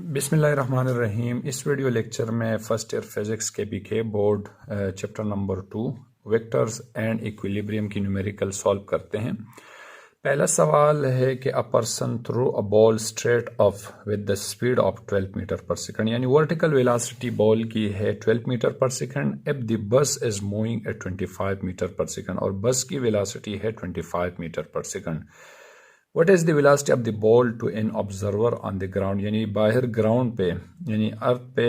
बिस्मिल्लाहिर्रहमानिर्रहीम। इस video lecture में फर्स्ट ईयर फिजिक्स के B K board chapter number 2 vectors and equilibrium की न्यूमेरिकल सॉल्व करते हैं। पहला सवाल है कि a person throw a ball straight up with the speed of 12 metre per second, यानी वर्टिकल वेलोसिटी बॉल की है 12 metre per second. If the bus is moving at 25 metre per second, और बस की वेलोसिटी है 25 metre per second. What is the velocity of the ball to an observer on the ground, यानी बाहर ground पे यानी अर्थ पे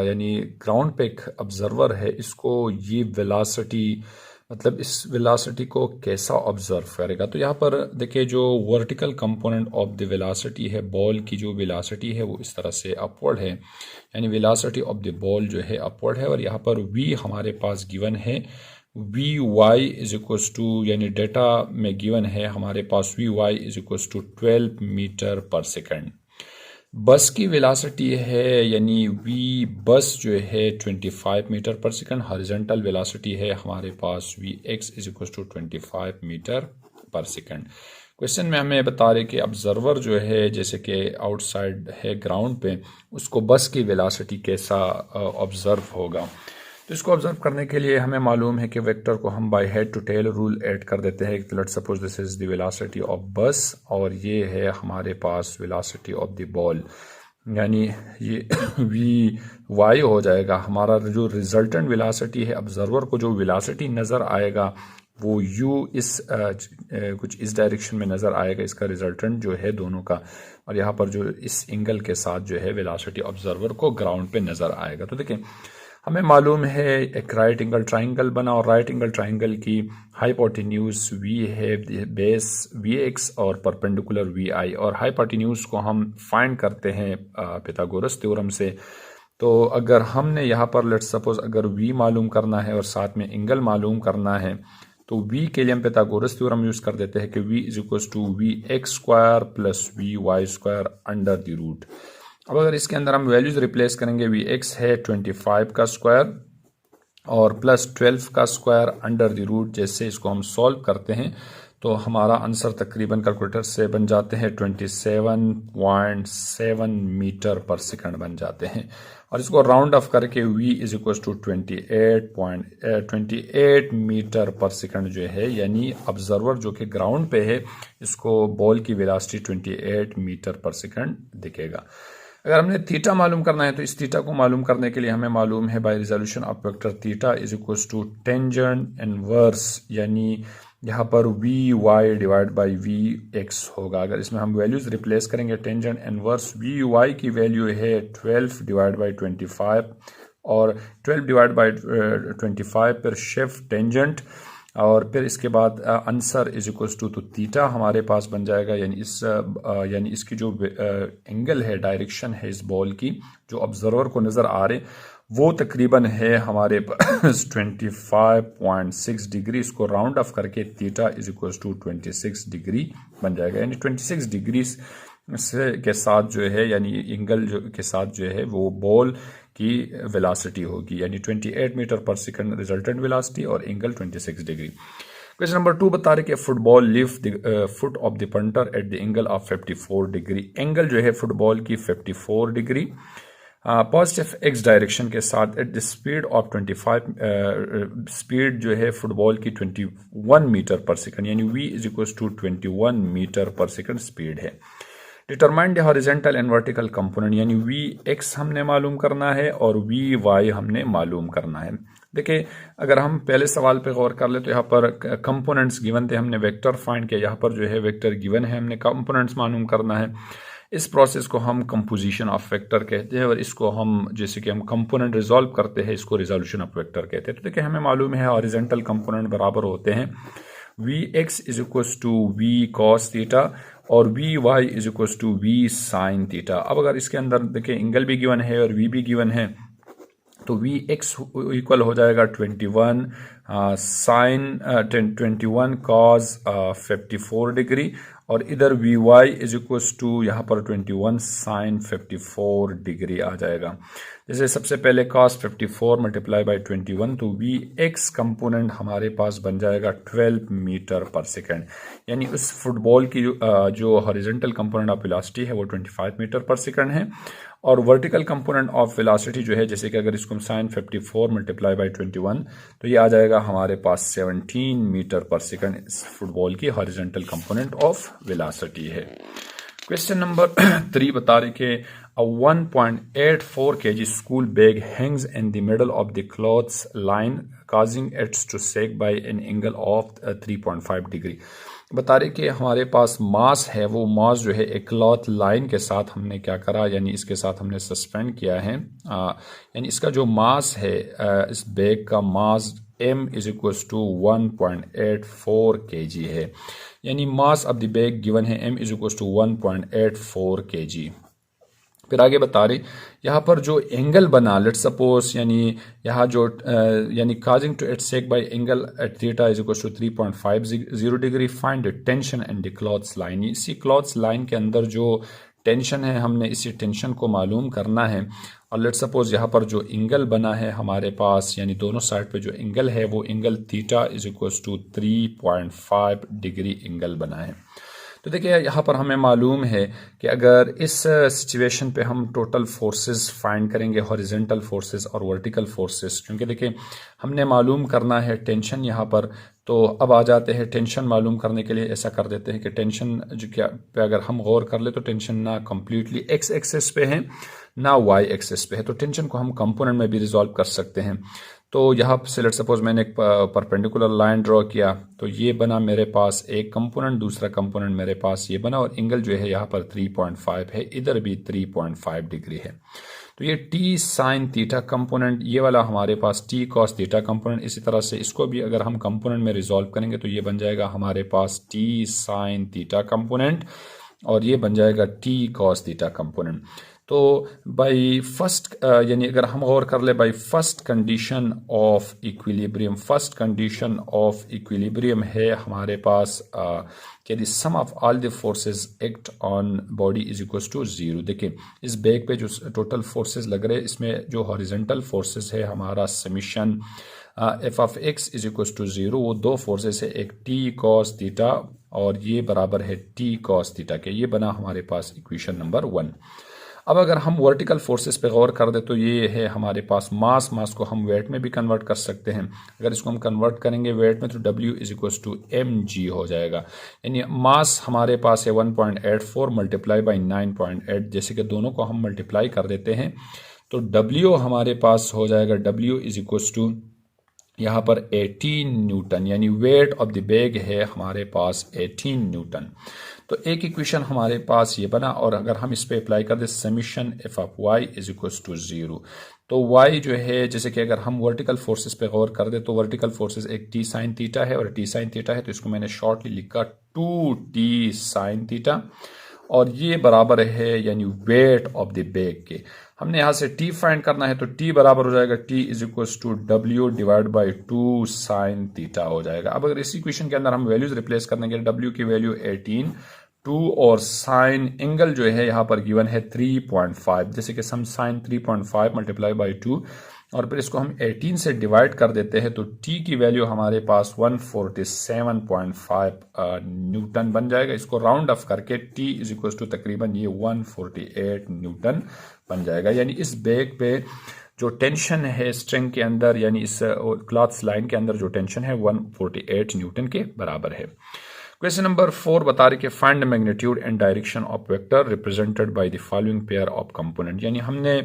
यानी ground पे एक ऑब्जर्वर है, इसको ये वेलोसिटी मतलब इस वेलोसिटी को कैसा ऑब्जर्व करेगा। तो यहाँ पर देखिए जो vertical component of the velocity है, बॉल की जो वेलोसिटी है वो इस तरह से अपवर्ड है, यानी वेलोसिटी ऑफ द बॉल जो है अपवर्ड है। और यहाँ पर v हमारे पास गिवन है, V Y is equals to, यानी डेटा में गिवन है हमारे पास V Y is equals to 12 metre per second. Bus की वेलोसिटी है यानी वी बस जो है 25 metre per second. Horizontal velocity है हमारे पास V X is equals to 25 metre per second. Question में हमें बता रहे कि ऑब्जर्वर जो है जैसे कि आउटसाइड है ग्राउंड पे, उसको बस की वेलोसिटी कैसा ऑब्जर्व होगा। तो इसको ऑब्जर्व करने के लिए हमें मालूम है कि वेक्टर को हम by head to tail rule add कर देते हैं। Let's suppose this is the velocity of bus और ये है हमारे पास वेलोसिटी ऑफ द बॉल, यानी ये वी वाई हो जाएगा। हमारा जो रिजल्टेंट वेलोसिटी है, ऑब्जर्वर को जो वेलोसिटी नज़र आएगा वो यू इस कुछ इस डायरेक्शन में नज़र आएगा, इसका रिजल्टेंट जो है दोनों का। और यहाँ पर जो इस एंगल के साथ जो है वेलोसिटी ऑब्जर्वर को ग्राउंड पे नज़र आएगा। तो देखिए हमें मालूम है एक राइट एंगल ट्राइंगल बना, और राइट एंगल ट्राइंगल की हाइपोटेन्यूज वी है, बेस वी एक्स और परपेंडिकुलर वी आई, और हाइपोटेन्यूज को हम फाइंड करते हैं पिथागोरस थ्योरम से। तो अगर हमने यहाँ पर लेट्स सपोज अगर वी मालूम करना है और साथ में एंगल मालूम करना है, तो v के लिए हम पिथागोरस थ्योरम यूज कर देते हैं कि v is equal to V X square plus V Y square under the root. अब अगर इसके अंदर हम वैल्यूज रिप्लेस करेंगे, वी एक्स है 25 का स्क्वायर और प्लस 12 का स्क्वायर अंडर द रूट। जैसे इसको हम सॉल्व करते हैं तो हमारा आंसर तकरीबन कैलकुलेटर से बन जाते हैं 27.7 मीटर पर सेकंड बन जाते हैं। और इसको राउंड ऑफ करके v is equal to 28 metre per second जो है, यानी ऑब्जर्वर जो कि ग्राउंड पे है, इसको बॉल की वेलोसिटी 28 मीटर पर सेकंड दिखेगा। अगर हमने थीटा मालूम करना है तो इस थीटा को मालूम करने के लिए हमें मालूम है by resolution of vector theta is equal to tangent inverse, यानी यहाँ पर V Y divide by V X होगा। अगर इसमें हम वैल्यूज रिप्लेस करेंगे, टेंजेंट इनवर्स वी वाई की वैल्यू है 12 डिवाइड बाई 25 और 12 डिवाइड बाई 25 पर शिफ्ट टेंजेंट, और फिर इसके बाद आंसर इज इक्वल टू तो थीटा हमारे पास बन जाएगा, यानी इसकी जो एंगल है, डायरेक्शन है इस बॉल की जो ऑब्जर्वर को नज़र आ रहे वो तकरीबन है हमारे पास 25.6 डिग्री। इसको राउंड ऑफ करके theta is equal to 26 degree बन जाएगा, यानी 26 डिग्री से के साथ जो है यानी एंगल जो के साथ जो है वो बॉल की वेलोसिटी होगी, यानी 28 metre per second resultant velocity और एंगल 26 डिग्री। क्वेश्चन नंबर 2 बता रहे कि football lift the foot of the punter at the angle of 54 degree. Angle जो है फुटबॉल की 54 डिग्री पॉजिटिव एक्स डायरेक्शन के साथ at the speed of 25 speed जो है फुटबॉल की 21 मीटर पर सेकंड, यानी v is equal to 21 metre per second speed है। Determine the horizontal and vertical component, यानी वी एक्स हमने मालूम करना है और वी वाई हमने मालूम करना है। देखिए अगर हम पहले सवाल पे गौर कर ले तो यहाँ पर कंपोनेंट्स गिवन थे, हमने वेक्टर फाइंड किया, यहाँ पर जो है वेक्टर गिवन है, हमने कंपोनेंट्स मालूम करना है। इस प्रोसेस को हम कंपोजिशन ऑफ वेक्टर कहते हैं, और इसको हम जैसे कि हम कंपोनेंट रिजॉल्व करते हैं इसको रिजोल्यूशन ऑफ वेक्टर कहते हैं। तो देखिए हमें मालूम है हॉरिजॉन्टल कंपोनेंट बराबर होते हैं V X is equal to V cos theta और V Y is equal to V sine theta. अब अगर इसके अंदर देखिए एंगल भी गिवन है और वी भी गिवन है, तो वी एक्स इक्वल हो जाएगा 21 साइन 21 कॉस 54 डिग्री, और इधर V Y is equal to यहाँ पर 21 साइन 54 डिग्री आ जाएगा। जैसे सबसे पहले cos 54 मल्टीप्लाई बाई 21, तो वी एक्स कंपोनेंट हमारे पास बन जाएगा 12 मीटर पर सेकेंड, यानी उस फुटबॉल की जो हॉरिजॉन्टल कंपोनेंट ऑफ वेलोसिटी है वो 25 मीटर पर सेकेंड है, और वर्टिकल कंपोनेंट ऑफ वेलोसिटी जो है, जैसे कि अगर इसको हम साइन 54 मल्टीप्लाई बाई 21 तो ये आ जाएगा हमारे पास 17 मीटर पर सेकंड। इस फुटबॉल की हॉरिजॉन्टल कंपोनेंट ऑफ वेलोसिटी है। क्वेश्चन नंबर 3 बता रहे कि a 1.84 kg school bag hangs in the middle of the clothes line causing it to sag by an angle of 3.5 degree. बता रहे कि हमारे पास मास है, वो मास जो है एक क्लॉथ लाइन के साथ हमने क्या करा, यानी इसके साथ हमने सस्पेंड किया है। यानी इसका जो मास है, इस बैग का mass m is equal to 1.84 kg है। यानी mass of the bag given है m is equal to 1.84 kg। फिर आगे बता रहे यहाँ पर जो एंगल बना, लेट सपोज यानी यहाँ जो यानी causing to it sag by angle at theta is equal to 3.50 degree, find the tension and the clothes line. इसी क्लॉथ्स लाइन के अंदर जो टेंशन है, हमने इसी टेंशन को मालूम करना है। और लेट सपोज यहाँ पर जो एंगल बना है हमारे पास, यानी दोनों साइड पे जो एंगल है वो angle theta is equal to 3.5 degree angle बना है। तो देखिए यहाँ पर हमें मालूम है कि अगर इस सिचुएशन पे हम टोटल फोर्सेस फाइंड करेंगे, हॉरिजॉन्टल फोर्सेस और वर्टिकल फोर्सेस, क्योंकि देखिए हमने मालूम करना है टेंशन यहाँ पर। तो अब आ जाते हैं टेंशन मालूम करने के लिए। ऐसा कर देते हैं कि टेंशन जो क्या पे अगर हम गौर कर ले तो टेंशन ना कम्प्लीटली एक्स एक्सेस पे है ना वाई एक्सेस पे है, तो टेंशन को हम कंपोनेंट में भी रिजॉल्व कर सकते हैं। तो यहाँ से लेट सपोज मैंने एक परपेंडिकुलर लाइन ड्रॉ किया, तो ये बना मेरे पास एक कंपोनेंट, दूसरा कंपोनेंट मेरे पास ये बना, और एंगल जो है यहाँ पर 3.5 है, इधर भी 3.5 डिग्री है। तो ये टी साइन थीटा कंपोनेंट, ये वाला हमारे पास टी कॉस थीटा कंपोनेंट। इसी तरह से इसको भी अगर हम कंपोनेंट में रिजॉल्व करेंगे तो ये बन जाएगा हमारे पास टी साइन थीटा कंपोनेंट, और ये बन जाएगा टी कॉस थीटा कंपोनेंट। तो बाई फर्स्ट यानी अगर हम गौर कर ले, by first condition of equilibrium, first condition of equilibrium है हमारे पास कि the sum of all the forces act on body is equal to 0। देखिए इस बैग पे जो टोटल फोर्सेस लग रहे हैं, इसमें जो हॉरिजॉन्टल फोर्सेस है हमारा summation F of X is equal to 0, वो दो फोर्सेस है, एक टी कॉस थीटा और ये बराबर है टी कॉस थीटा के। ये बना हमारे पास इक्वेशन नंबर 1। अब अगर हम वर्टिकल फोर्सेस पे गौर कर दे तो ये है हमारे पास मास। मास को हम वेट में भी कन्वर्ट कर सकते हैं। अगर इसको हम कन्वर्ट करेंगे वेट में तो W is equal to mg हो जाएगा। यानी मास हमारे पास है 1.84 मल्टीप्लाई बाई 9.8। जैसे कि दोनों को हम मल्टीप्लाई कर देते हैं तो W हमारे पास हो जाएगा W इज इक्वल टू यहाँ पर 18 न्यूटन, यानी वेट ऑफ द बैग है हमारे पास 18 न्यूटन। तो एक इक्वेशन हमारे पास ये बना, और अगर हम इस पे अप्लाई कर दे summation F of Y is equal to 0, तो वाई जो है, जैसे कि अगर हम वर्टिकल फोर्सेस पे गौर कर दे तो वर्टिकल फोर्सेस एक टी साइन थीटा है और टी साइन थीटा है, तो इसको मैंने शॉर्टली लिखा 2t साइन थीटा, और ये बराबर है यानी वेट ऑफ द बैग के। हमने यहाँ से t फाइंड करना है तो t बराबर हो जाएगा t is equal to w divide by 2 sine theta हो जाएगा। अब अगर इस इक्वेशन के अंदर हम वैल्यूज रिप्लेस करने के w की वैल्यू 18, 2 और साइन एंगल जो है यहाँ पर गिवन है 3.5, जैसे कि हम साइन 3.5 मल्टीप्लाई बाई 2 और फिर इसको हम 18 से डिवाइड कर देते हैं तो t की वैल्यू हमारे पास 147.5 न्यूटन बन जाएगा। इसको राउंड ऑफ करके t इज इक्वल टू तकरीबन ये 148 न्यूटन बन जाएगा। यानी इस बैग पे जो टेंशन है स्ट्रिंग के अंदर, यानी इस क्लॉथ्स लाइन के अंदर जो टेंशन है 148 न्यूटन के बराबर है। क्वेश्चन नंबर 4 बता रहे कि find magnitude and direction of vector represented by the following pair of component. यानी हमने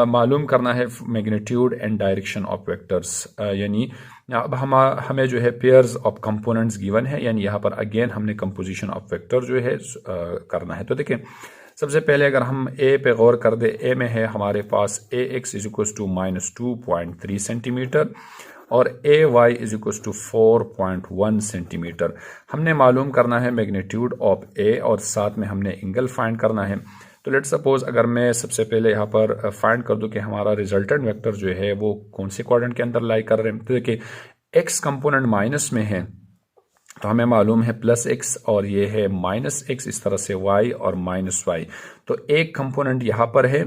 मालूम करना है magnitude and direction of vectors. यानी अब हमें जो है पेयर्स ऑफ कंपोनेंट्स गिवन है, यानी यहाँ पर अगेन हमने कंपोजिशन ऑफ वेक्टर जो है करना है। तो देखिए सबसे पहले अगर हम ए पे गौर कर दे, ए में है हमारे पास A X is equal to -2.3 centimetre और A Y is equal to 4.1 centimetre. हमने मालूम करना है मैग्नीट्यूड ऑफ ए और साथ में हमने एंगल फाइंड करना है। तो लेट्स सपोज अगर मैं सबसे पहले यहाँ पर फाइंड कर दूं कि हमारा रिजल्टेंट वेक्टर जो है वो कौन से क्वाड्रेंट के अंदर लाई कर रहे हैं। तो देखिए एक्स कंपोनेंट माइनस में है, तो हमें मालूम है प्लस एक्स और ये है माइनस एक्स, इस तरह से वाई और माइनस वाई। तो एक कंपोनेंट यहाँ पर है,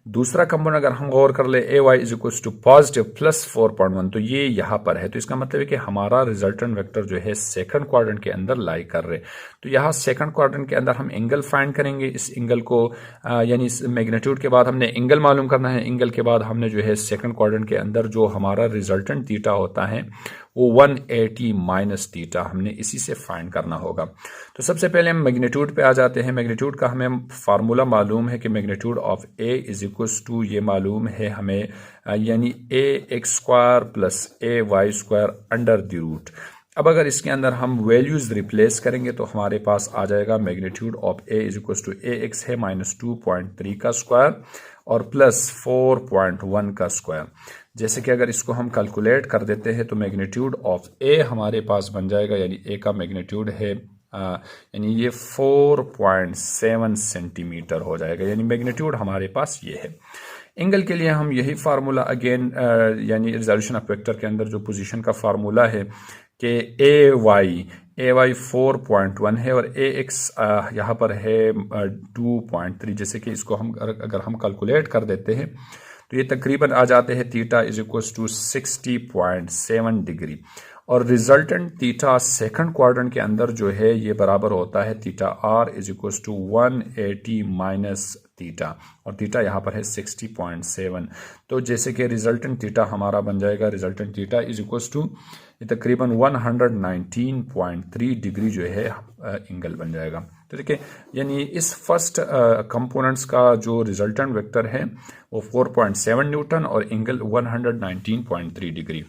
दूसरा कंपोनेंट अगर हम गौर कर ले A Y is equal to positive plus 4.1, तो ये यहाँ पर है। तो इसका मतलब है कि हमारा रिजल्टेंट वेक्टर जो है सेकंड क्वाड्रेंट के अंदर लाई कर रहे। तो यहाँ सेकंड क्वाड्रेंट के अंदर हम एंगल फाइंड करेंगे। इस एंगल को यानी इस मैग्नीट्यूड के बाद हमने एंगल मालूम करना है। एंगल के बाद हमने जो है सेकंड क्वाड्रेंट के अंदर जो हमारा रिजल्टेंट थीटा होता है वो 180 माइनस थीटा हमने इसी से फाइंड करना होगा। तो सबसे पहले हम मैग्नीट्यूड पे आ जाते हैं। मैग्नीट्यूड का हमें फार्मूला मालूम है कि magnitude of A is equals to, ये मालूम है हमें, यानी A X square plus A Y square under the root. अब अगर इसके अंदर हम वैल्यूज रिप्लेस करेंगे तो हमारे पास आ जाएगा magnitude of A is equals to A X है माइनस 2.3 का स्क्वायर और प्लस 4.1 का स्क्वायर। जैसे कि अगर इसको हम कैलकुलेट कर देते हैं तो मैग्नीट्यूड ऑफ ए हमारे पास बन जाएगा, यानी ए का मैग्नीट्यूड है यानी ये 4.7 सेंटीमीटर हो जाएगा, यानी मैग्नीट्यूड हमारे पास ये है। एंगल के लिए हम यही फार्मूला अगेन यानी रिजोल्यूशन ऑफ वेक्टर के अंदर जो पोजीशन का फार्मूला है कि ए वाई 4.1 है और ए एक्स यहाँ पर है 2.3। जैसे कि इसको हम अगर हम कैलकुलेट कर देते हैं तो ये तकरीबन आ जाते हैं theta is equal to 60.7 degree. और रिजल्टेंट थीटा सेकंड क्वाड्रेंट के अंदर जो है ये बराबर होता है theta R is equal to 180 minus theta, और थीटा यहाँ पर है 60.7। तो जैसे कि रिजल्टेंट थीटा हमारा बन जाएगा, resultant theta is equal to तकरीबन 119.3 डिग्री जो है एंगल बन जाएगा। तो देखिए यानी इस फर्स्ट कंपोनेंट्स का जो रिजल्टेंट वेक्टर है वो 4.7 न्यूटन और एंगल 119.3 डिग्री।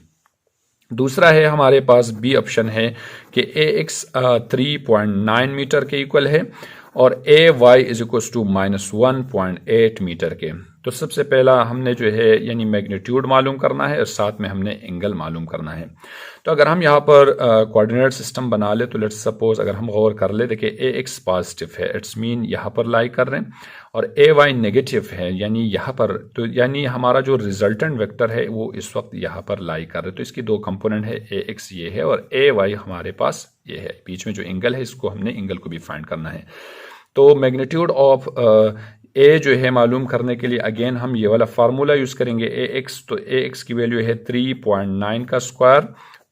दूसरा है हमारे पास बी ऑप्शन है कि ए एक्स 3.9 मीटर के इक्वल है और A Y is equal to -1.8 metre के। तो सबसे पहला हमने जो है यानी मैग्नीट्यूड मालूम करना है और साथ में हमने एंगल मालूम करना है। तो अगर हम यहाँ पर कोऑर्डिनेट सिस्टम बना ले तो लेट्स सपोज अगर हम गौर कर ले, देखिए ए एक्स पॉजिटिव है, इट्स मीन यहाँ पर लाई कर रहे हैं, और ए वाई नेगेटिव है यानी यहाँ पर, तो यानी हमारा जो रिजल्टेंट वेक्टर है वो इस वक्त यहाँ पर लाई कर रहे हैं। तो इसकी दो कंपोनेंट है, ए एक्स ये है और ए वाई हमारे पास ये है। बीच में जो एंगल है इसको हमने एंगल को भी फाइंड करना है। तो मैग्नीट्यूड ऑफ ए जो है मालूम करने के लिए अगेन हम ये वाला फार्मूला यूज करेंगे ए एक्स। तो ए एक्स की वैल्यू है 3.9 का स्क्वायर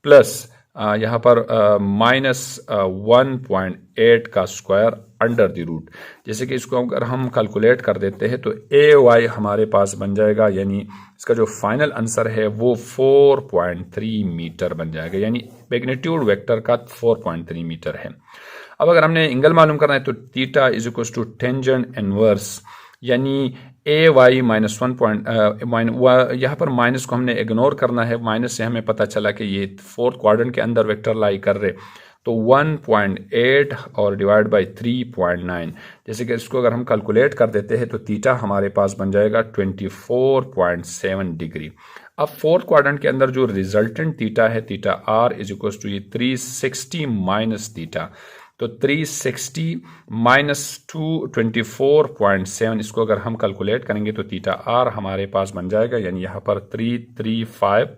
प्लस यहाँ पर -1.8 का स्क्वायर अंडर द रूट। जैसे कि इसको अगर हम कैलकुलेट कर देते हैं तो ए वाई हमारे पास बन जाएगा, यानी इसका जो फाइनल आंसर है वो 4.3 मीटर बन जाएगा, यानी मैग्नीट्यूड वेक्टर का 4.3 मीटर है। अब अगर हमने एंगल मालूम करना है तो theta is equal to tangent inverse, यानी ए वाई -1 यहाँ पर माइनस को हमने इग्नोर करना है। माइनस से हमें पता चला कि ये फोर्थ क्वाड्रेंट के अंदर वेक्टर लाई कर रहे, तो 1.8 और डिवाइड बाई 3.9। जैसे कि इसको अगर हम कैलकुलेट कर देते हैं तो थीटा हमारे पास बन जाएगा 24.7 डिग्री। अब फोर्थ क्वाड्रेंट के अंदर जो रिजल्टेंट थीटा है theta R is equal to ये 360 माइनस थीटा, तो 360 माइनस 224.7, इसको अगर हम कैलकुलेट करेंगे तो थीटा आर हमारे पास बन जाएगा, यानी यहाँ पर 335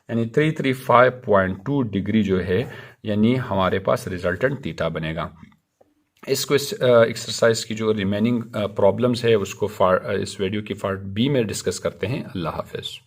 यानी 335.2 डिग्री जो है यानी हमारे पास रिजल्टेंट थीटा बनेगा। इसको इस एक्सरसाइज की जो रिमेनिंग प्रॉब्लम्स है उसको इस वीडियो की पार्ट बी में डिस्कस करते हैं। अल्लाह हाफिज़।